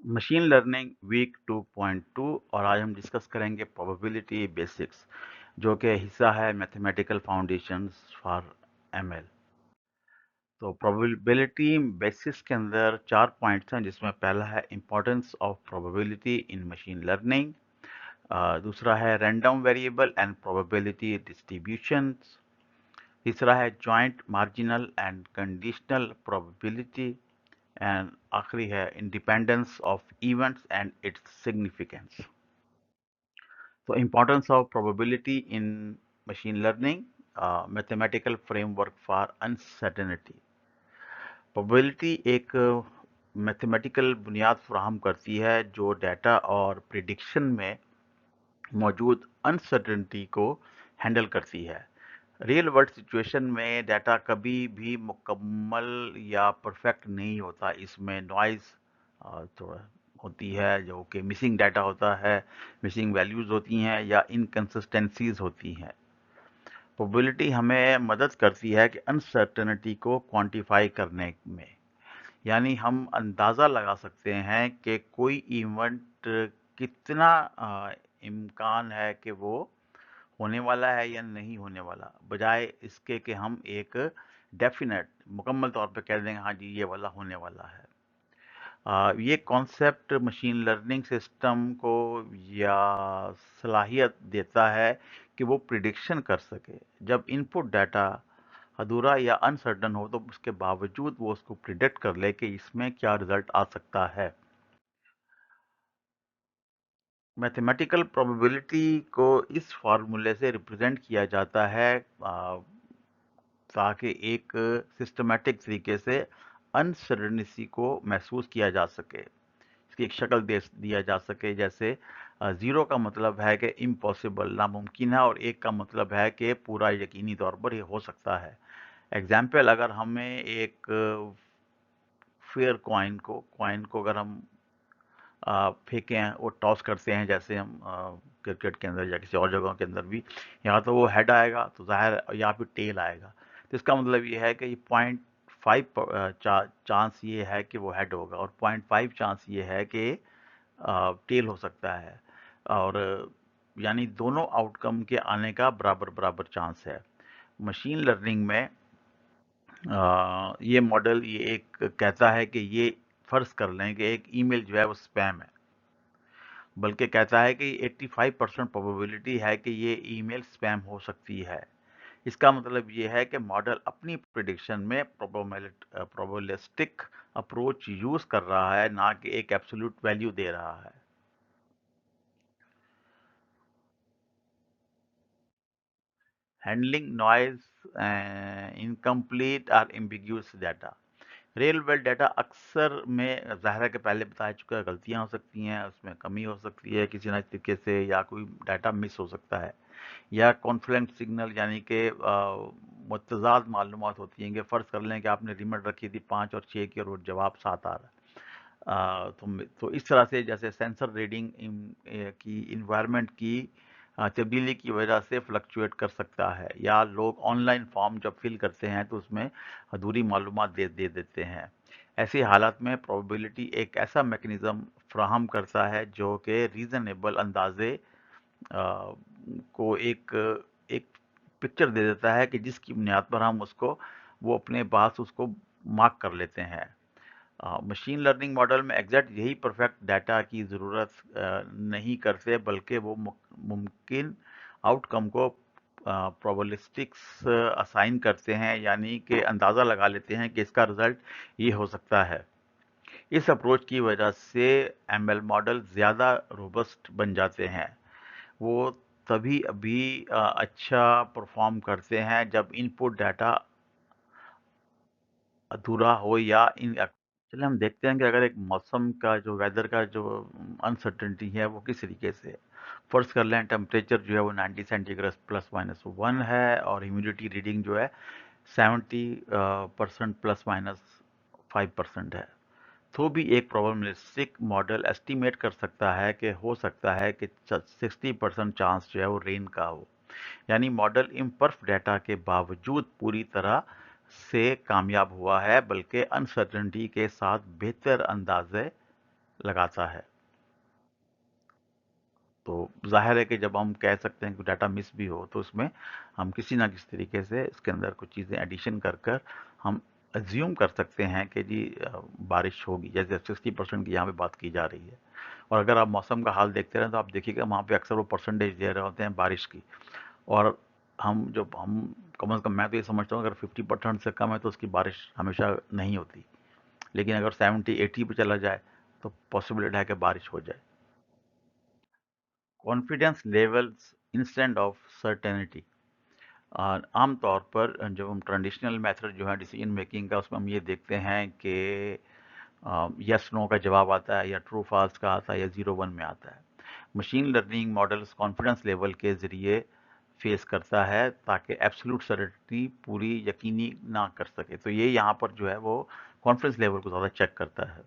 Machine learning week 2.2 और आज हम डिस्कस करेंगे प्रोबेबिलिटी बेसिक्स जो कि हिस्सा है मैथमेटिकल फाउंडेशंस फॉर एमएल। तो प्रोबेबिलिटी बेसिक्स के अंदर 4 पॉइंट्स हैं जिसमें पहला है importance of probability in machine learning, दूसरा है random variable and probability distributions, तीसरा है joint marginal and conditional probability and आखिरी है independence of events and its significance. So importance of probability in machine learning, mathematical framework for uncertainty. Probability एक mathematical बुनियाद फराहम करती है जो डाटा और प्रिडिक्शन में मौजूद अनसर्टेनिटी को हैंडल करती है। रियल वर्ल्ड सिचुएशन में डाटा कभी भी मुकम्मल या परफेक्ट नहीं होता, इसमें नॉइज़ थोड़ा होती है जो कि मिसिंग डाटा होता है, मिसिंग वैल्यूज़ होती हैं या इनकंसिस्टेंसीज होती हैं। प्रोबेबिलिटी हमें मदद करती है कि अनसर्टेनिटी को क्वांटिफाई करने में, यानी हम अंदाज़ा लगा सकते हैं कि कोई इवेंट कितना इम्कान है कि वो होने वाला है या नहीं होने वाला, बजाय इसके कि हम एक डेफिनेट मुकम्मल तौर पे कह देंगे हाँ जी ये वाला होने वाला है। ये कॉन्सेप्ट मशीन लर्निंग सिस्टम को या सलाहियत देता है कि वो प्रिडिक्शन कर सके। जब इनपुट डाटा अधूरा या अनसर्टन हो तो उसके बावजूद वो उसको प्रिडिक्ट कर ले कि इसमें क्या रिजल्ट आ सकता है। मैथमेटिकल प्रोबेबिलिटी को इस फार्मूले से रिप्रेजेंट किया जाता है ताकि एक सिस्टमैटिक तरीके से अनसर्टेनिटी को महसूस किया जा सके, इसकी एक शक्ल दे दिया जा सके। जैसे 0 का मतलब है कि इम्पॉसिबल, नामुमकिन है, और 1 का मतलब है कि पूरा यकीनी तौर पर ये हो सकता है। एग्जाम्पल, अगर हमें एक फेयर कॉइन को अगर हम फेंके हैं, वो टॉस करते हैं, जैसे हम क्रिकेट के अंदर या किसी और जगहों के अंदर भी, या तो वो हेड आएगा तो जाहिर, या फिर टेल आएगा। तो इसका मतलब ये है कि ये 0.5 चांस ये है कि वो हेड होगा और 0.5 चांस ये है कि टेल हो सकता है, और यानी दोनों आउटकम के आने का बराबर बराबर चांस है। मशीन लर्निंग में ये मॉडल ये एक कहता है कि ये फर्ज कर लें कि एक ईमेल जो है वो स्पैम है, बल्कि कहता है कि 85% प्रोबेबिलिटी है कि ये ईमेल स्पैम हो सकती है। इसका मतलब ये है कि मॉडल अपनी प्रिडिक्शन में प्रोबेबिलिस्टिक अप्रोच यूज कर रहा है, ना कि एक एब्सोल्यूट वैल्यू दे रहा है। हैंडलिंग नॉइज, इनकम्प्लीट और ambiguous data. Real world data अक्सर में ज़ाहिर है कि पहले बता चुका है, गलतियां हो सकती हैं, उसमें कमी हो सकती है किसी न तरीके से, या कोई डाटा मिस हो सकता है, या कॉन्फ्लिक्ट सिग्नल यानी कि मुतज़ाद मालूमात होती हैं। कि फ़र्ज़ कर लें कि आपने लिमिट रखी थी 5 और 6 की और वो जवाब 7 आ रहा है। तो इस तरह से जैसे सेंसर रीडिंग की इन्वायरमेंट की तब्दीली की वजह से फ्लक्चुएट कर सकता है, या लोग ऑनलाइन फॉर्म जब फिल करते हैं तो उसमें अधूरी मालूमात दे देते हैं। ऐसी हालत में प्रोबेबिलिटी एक ऐसा मैकेनिज़्म फ्राहम करता है जो कि रीज़नेबल अंदाजे को एक एक पिक्चर दे देता है कि जिसकी बुनियाद पर हम उसको वो अपने पास उसको मार्क कर लेते हैं। मशीन लर्निंग मॉडल में एग्जैक्ट यही परफेक्ट डाटा की ज़रूरत नहीं करते, बल्कि वो मुमकिन आउटकम को प्रोबेबिलिस्टिक्स असाइन करते हैं, यानी कि अंदाज़ा लगा लेते हैं कि इसका रिज़ल्ट ये हो सकता है। इस अप्रोच की वजह से एमएल मॉडल ज़्यादा रोबस्ट बन जाते हैं। वो तभी अभी अच्छा परफॉर्म करते हैं जब इनपुट डाटा अधूरा हो या इन। चलिए हम देखते हैं कि अगर एक मौसम का जो वेदर का जो अनसर्टेनिटी है वो किस तरीके से है। फर्ज कर लें टेम्परेचर जो है वो 90 सेंटीग्रेड +- 1 है, और ह्यूमिडिटी रीडिंग जो है 70% +- 5% है। तो भी एक प्रोबेबिलिस्टिक मॉडल एस्टिमेट कर सकता है कि हो सकता है कि 60% चांस जो है वो रेन का हो। यानी मॉडल इम्परफेक्ट डाटा के बावजूद पूरी तरह से कामयाब हुआ है, बल्कि अनसर्टेनिटी के साथ बेहतर अंदाजे लगाता है। तो ज़ाहिर है कि जब हम कह सकते हैं कि डाटा मिस भी हो तो उसमें हम किसी ना किसी तरीके से इसके अंदर कुछ चीज़ें एडिशन कर कर हम एज्यूम कर सकते हैं कि जी बारिश होगी, जैसे 60% की यहाँ पे बात की जा रही है। और अगर आप मौसम का हाल देखते रहें तो आप देखिएगा वहाँ पे अक्सर वो परसेंटेज दे रहे होते हैं बारिश की। और हम कम से कम मैं तो ये समझता हूँ अगर 50% से कम है तो उसकी बारिश हमेशा नहीं होती। लेकिन अगर 70-80 पे चला जाए तो पॉसिबिलिटी है कि बारिश हो जाए। Confidence levels instant of certainty. आमतौर पर जब हम ट्रेडिशनल मेथड जो है डिसीजन मेकिंग का, उसमें हम ये देखते हैं कि यस नो का जवाब आता है या ट्रू फॉल्स का आता है या 0-1 में आता है। Machine learning models confidence level के ज़रिए फेस करता है ताकि एब्सोल्यूट सर्टेनिटी पूरी यकीनी ना कर सके। तो ये यहाँ पर जो है वो कॉन्फिडेंस लेवल को ज़्यादा चेक करता है।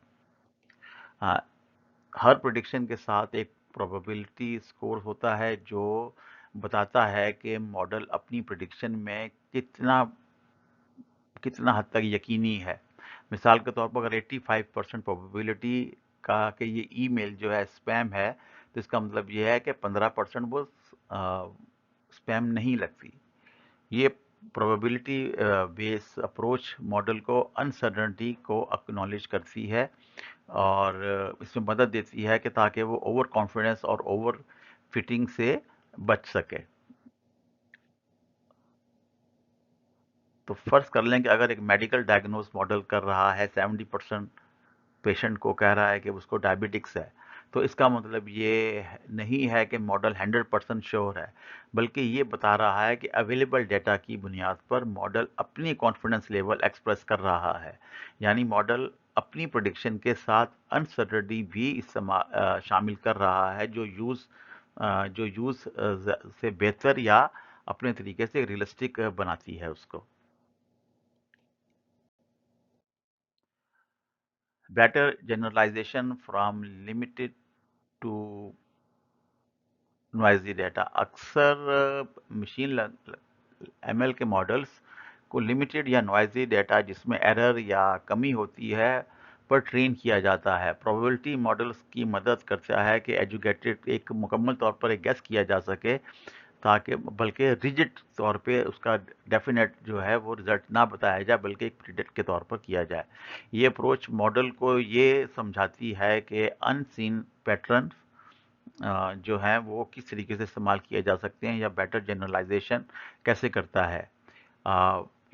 हाँ, हर प्रेडिक्शन के साथ एक प्रोबेबिलिटी स्कोर होता है जो बताता है कि मॉडल अपनी प्रेडिक्शन में कितना कितना हद तक यकीनी है। मिसाल के तौर पर अगर 85% प्रोबेबिलिटी का कि ये ईमेल जो है स्पैम है, तो इसका मतलब ये है कि 15% वो स्पैम नहीं लगती। ये प्रोबेबिलिटी बेस अप्रोच मॉडल को अनसर्टेनिटी को एक्नॉलेज करती है और इसमें मदद देती है कि ताकि वो ओवर कॉन्फिडेंस और ओवर फिटिंग से बच सके। तो फर्ज कर लें कि अगर एक मेडिकल डायग्नोस मॉडल कर रहा है 70% पेशेंट को कह रहा है कि उसको डायबिटिक्स है, तो इसका मतलब ये नहीं है कि मॉडल 100% श्योर है, बल्कि ये बता रहा है कि अवेलेबल डेटा की बुनियाद पर मॉडल अपनी कॉन्फिडेंस लेवल एक्सप्रेस कर रहा है। यानी मॉडल अपनी प्रेडिक्शन के साथ अनसर्टेनिटी भी शामिल कर रहा है जो यूज़ से बेहतर या अपने तरीके से रियलिस्टिक बनाती है उसको। Better generalization from limited to noisy data. अक्सर मशीन एमएल के मॉडल्स को लिमिटेड या नॉइजी डाटा जिसमें एरर या कमी होती है पर ट्रेन किया जाता है। प्रोबेबिलिटी मॉडल्स की मदद करता है कि एजुकेटेड एक मुकम्मल तौर पर एक गेस किया जा सके, ताकि बल्कि रिजिड तौर पे उसका डेफिनेट जो है वो रिजल्ट ना बताया जाए बल्कि एक प्रिडिक्ट के तौर पर किया जाए। ये अप्रोच मॉडल को ये समझाती है कि अनसीन पैटर्न जो हैं वो किस तरीके से इस्तेमाल किए जा सकते हैं या बेटर जनरलाइजेशन कैसे करता है।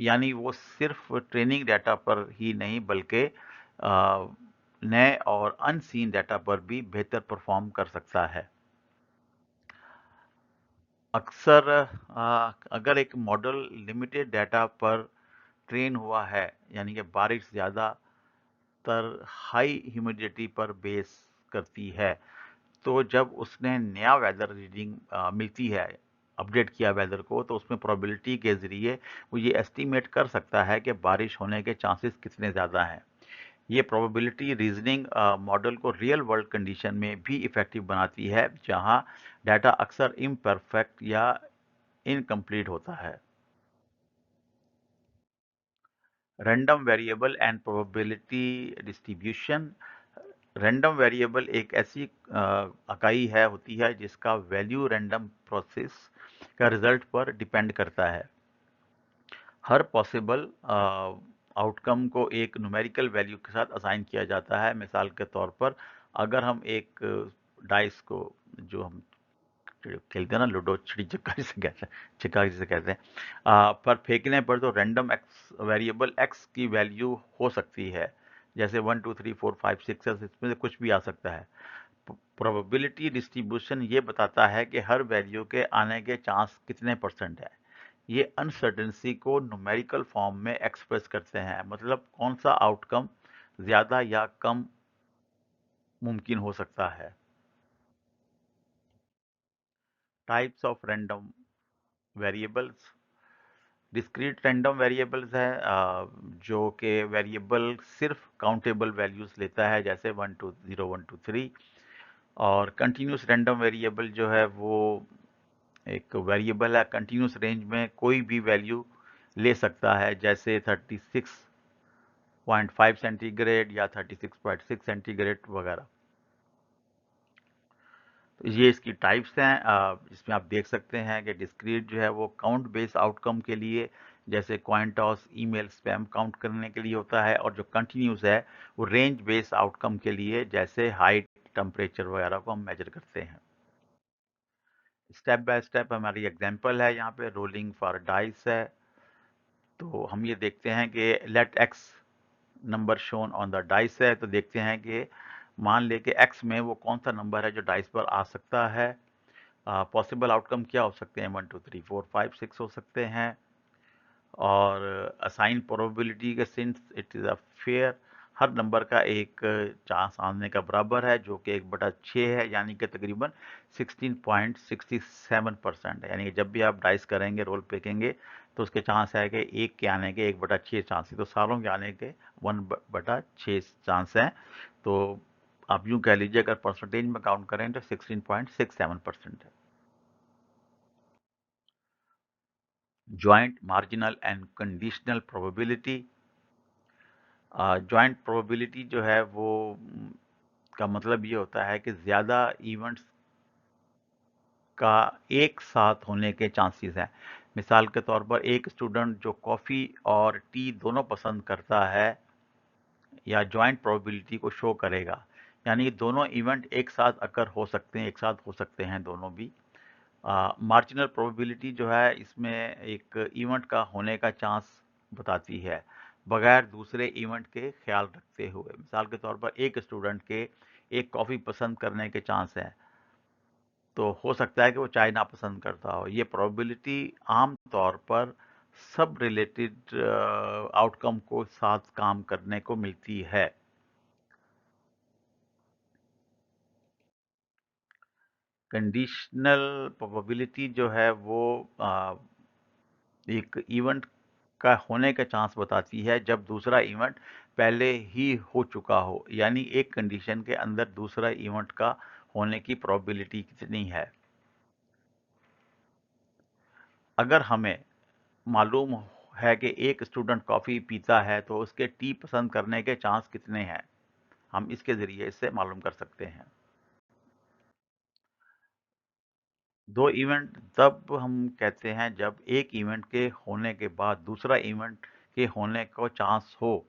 यानी वो सिर्फ ट्रेनिंग डाटा पर ही नहीं बल्कि नए और अनसीन डाटा पर भी बेहतर परफॉर्म कर सकता है। अक्सर अगर एक मॉडल लिमिटेड डाटा पर ट्रेन हुआ है, यानी कि बारिश ज़्यादातर हाई ह्यूमिडिटी पर बेस करती है, तो जब उसने नया वेदर रीडिंग मिलती है, अपडेट किया वेदर को, तो उसमें प्रोबेबिलिटी के ज़रिए वो ये एस्टीमेट कर सकता है कि बारिश होने के चांसेस कितने ज़्यादा हैं। ये प्रोबेबिलिटी रीजनिंग मॉडल को रियल वर्ल्ड कंडीशन में भी इफ़ेक्टिव बनाती है, जहां डाटा अक्सर इम्परफेक्ट या इनकम्प्लीट होता है। Random variable and probability distribution. Random variable एक ऐसी इकाई होती है जिसका वैल्यू रैंडम प्रोसेस का रिजल्ट पर डिपेंड करता है। हर पॉसिबल आउटकम को एक न्यूमेरिकल वैल्यू के साथ असाइन किया जाता है। मिसाल के तौर पर अगर हम एक डाइस को, जो हम खेलते हैं ना लूडो, छिड़ी छिक्का जिसे कहते हैं, छिक्का जिसे कहते हैं, पर फेंकने पर तो रैंडम एक्स वेरिएबल एक्स की वैल्यू हो सकती है, जैसे 1 2 3 4 5 6 इसमें से कुछ भी आ सकता है। प्रोबेबिलिटी डिस्ट्रीब्यूशन ये बताता है कि हर वैल्यू के आने के चांस कितने परसेंट है। ये अनसर्टेनिटी को न्यूमेरिकल फॉर्म में एक्सप्रेस करते हैं, मतलब कौन सा आउटकम ज़्यादा या कम मुमकिन हो सकता है। Types of random variables. Discrete random variables है जो कि वेरिएबल सिर्फ काउंटेबल वैल्यूज लेता है, जैसे 1 2 0 1 2 3। और कंटिन्यूस रैंडम वेरिएबल जो है वो एक वेरिएबल है, कंटिन्यूस रेंज में कोई भी वैल्यू ले सकता है, जैसे 36.5 सेंटीग्रेड या 36.6 सेंटीग्रेड वगैरह। ये इसकी टाइप्स हैं, जिसमें आप देख सकते हैं कि डिस्क्रीट जो है वो काउंट बेस्ड आउटकम के लिए, जैसे coin toss, email spam count करने के लिए होता है, और जो कंटिन्यूस है वो रेंज बेस्ड आउटकम के लिए, जैसे हाइट, टेम्परेचर वगैरह को हम मेजर करते हैं। स्टेप बाय स्टेप हमारी एग्जांपल है, यहाँ पे रोलिंग फॉर डाइस है। तो हम ये देखते हैं कि let x number shown on the dice है, तो देखते हैं कि मान ले कि एक्स में वो कौन सा नंबर है जो डाइस पर आ सकता है। पॉसिबल आउटकम क्या हो सकते हैं, 1 2 3 4 5 6 हो सकते हैं। और असाइन प्रोबेबिलिटी के since it is a fair, her number का एक चांस आने का बराबर है, जो कि 1/6 है, यानी कि तकरीबन 16.67% है। यानी कि जब भी आप डाइस करेंगे, रोल फेंकेंगे, तो उसके चांस है कि एक के आने के 1/6 चांस है, तो सारों के आने के 1/6 चांस हैं। तो आप यूं कह लीजिए, अगर परसेंटेज में काउंट करें तो 16.67% है। Joint, marginal and conditional probability. Joint probability जो है वो का मतलब ये होता है कि ज़्यादा इवेंट्स का एक साथ होने के चांसेस हैं। मिसाल के तौर पर एक स्टूडेंट जो कॉफ़ी और टी दोनों पसंद करता है, या ज्वाइंट प्रोबेबिलिटी को शो करेगा, यानी दोनों इवेंट एक साथ अकर हो सकते हैं, एक साथ हो सकते हैं दोनों भी। मार्जिनल प्रोबेबिलिटी जो है, इसमें एक इवेंट का होने का चांस बताती है, बगैर दूसरे इवेंट के ख्याल रखते हुए। मिसाल के तौर पर एक स्टूडेंट के एक कॉफ़ी पसंद करने के चांस है, तो हो सकता है कि वो चाय ना पसंद करता हो। ये प्रोबेबिलिटी आम तौर पर सब रिलेटेड आउटकम को साथ काम करने को मिलती है। कंडीशनल प्रोबेबिलिटी जो है वो एक इवेंट का होने का चांस बताती है जब दूसरा इवेंट पहले ही हो चुका हो, यानी एक कंडीशन के अंदर दूसरा इवेंट का होने की प्रोबेबिलिटी कितनी है। अगर हमें मालूम है कि एक स्टूडेंट कॉफ़ी पीता है, तो उसके टी पसंद करने के चांस कितने हैं, हम इसके ज़रिए इससे मालूम कर सकते हैं। दो इवेंट तब हम कहते हैं जब एक इवेंट के होने के बाद दूसरा इवेंट के होने को चांस हो,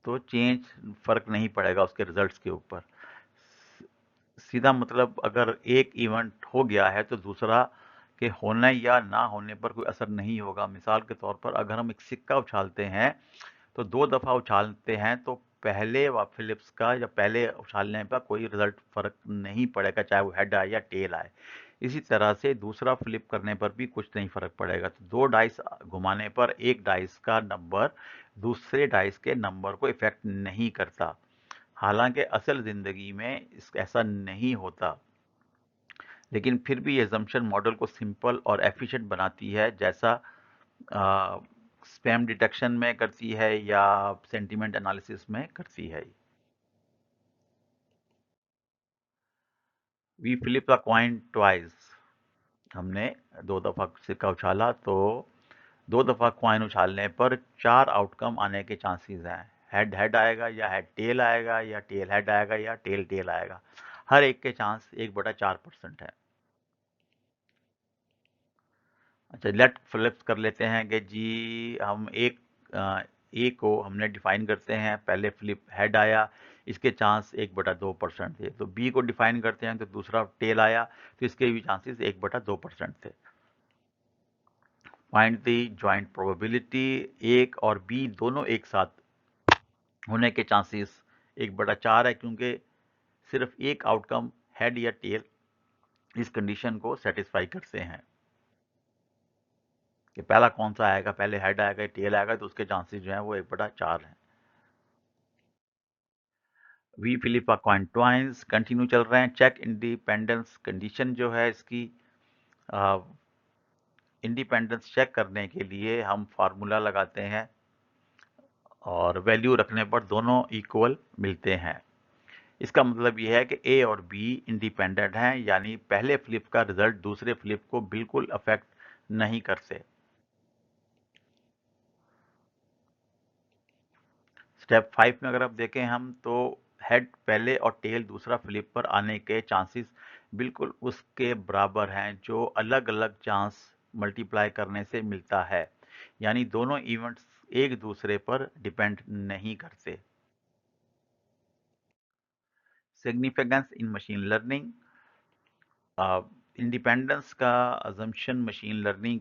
तो चेंज फ़र्क नहीं पड़ेगा उसके रिजल्ट्स के ऊपर। सीधा मतलब, अगर एक इवेंट हो गया है तो दूसरा के होने या ना होने पर कोई असर नहीं होगा। मिसाल के तौर पर अगर हम एक सिक्का उछालते हैं, तो 2 दफ़ा उछालते हैं, तो पहले फिलिप्स का या पहले उछालने पर कोई रिजल्ट फ़र्क नहीं पड़ेगा, चाहे वो हेड आए या टेल आए। इसी तरह से दूसरा फ्लिप करने पर भी कुछ नहीं फ़र्क पड़ेगा। तो 2 डाइस घुमाने पर एक डाइस का नंबर दूसरे डाइस के नंबर को इफ़ेक्ट नहीं करता। हालांकि असल ज़िंदगी में ऐसा नहीं होता, लेकिन फिर भी ये assumption मॉडल को सिंपल और एफिशिएंट बनाती है, जैसा स्पैम डिटेक्शन में करती है या सेंटीमेंट एनालिसिस में करती है। We flip the coin twice, हमने 2 दफ़ा सिक्का उछाला, तो 2 दफ़ा कॉइन उछालने पर 4 आउटकम आने के चांसेस हैं। हेड हेड आएगा, या हेड टेल आएगा, या टेल हेड आएगा, या टेल टेल आएगा। हर एक के चांस 1/4% है। अच्छा, लेट फ्लिप्स कर लेते हैं कि जी हम ए को हमने डिफाइन करते हैं, पहले फ्लिप हेड आया, इसके चांस 1/2% थे। तो बी को डिफाइन करते हैं, तो दूसरा टेल आया, तो इसके भी चांसेस 1/2% थे। फाइंड द ज्वाइंट प्रोबेबिलिटी, एक और बी दोनों एक साथ होने के चांसेस 1/4 है, क्योंकि सिर्फ एक आउटकम हेड या टेल इस कंडीशन को सेटिस्फाई करते हैं कि पहला कौन सा आएगा, पहले हेड आएगा, टेल आएगा, तो उसके चांसेस जो हैं वो 1/4 हैं। We flip coin twice continue चल रहे हैं। चेक इंडिपेंडेंस कंडीशन जो है इसकी, इंडिपेंडेंस चेक करने के लिए हम फार्मूला लगाते हैं, और वैल्यू रखने पर दोनों इक्वल मिलते हैं। इसका मतलब यह है कि ए और बी इंडिपेंडेंट हैं, यानी पहले फ्लिप का रिजल्ट दूसरे फ्लिप को बिल्कुल अफेक्ट नहीं करते। स्टेप 5 में अगर आप देखें हम, तो हेड पहले और टेल दूसरा फ्लिप पर आने के चांसेस बिल्कुल उसके बराबर हैं जो अलग अलग चांस मल्टीप्लाई करने से मिलता है, यानी दोनों इवेंट्स एक दूसरे पर डिपेंड नहीं करते। सिग्निफिकेंस इन मशीन लर्निंग। इंडिपेंडेंस का अजम्पशन मशीन लर्निंग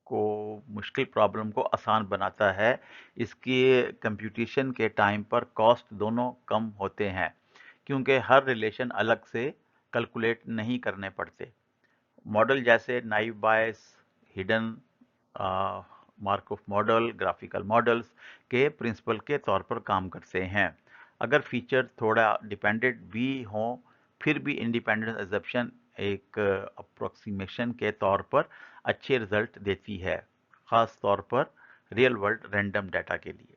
को मुश्किल प्रॉब्लम को आसान बनाता है। इसके कंप्यूटेशन के टाइम पर कॉस्ट दोनों कम होते हैं क्योंकि हर रिलेशन अलग से कैलकुलेट नहीं करने पड़ते। मॉडल जैसे नाइव बायस, hidden Markov model, graphical models के प्रिंसिपल के तौर पर काम करते हैं। अगर फीचर थोड़ा डिपेंडेंट भी हों, फिर भी इंडिपेंडेंस एजम्पशन एक अप्रोक्सीमेशन के तौर पर अच्छे रिजल्ट देती है, खास तौर पर रियल वर्ल्ड रैंडम डाटा के लिए।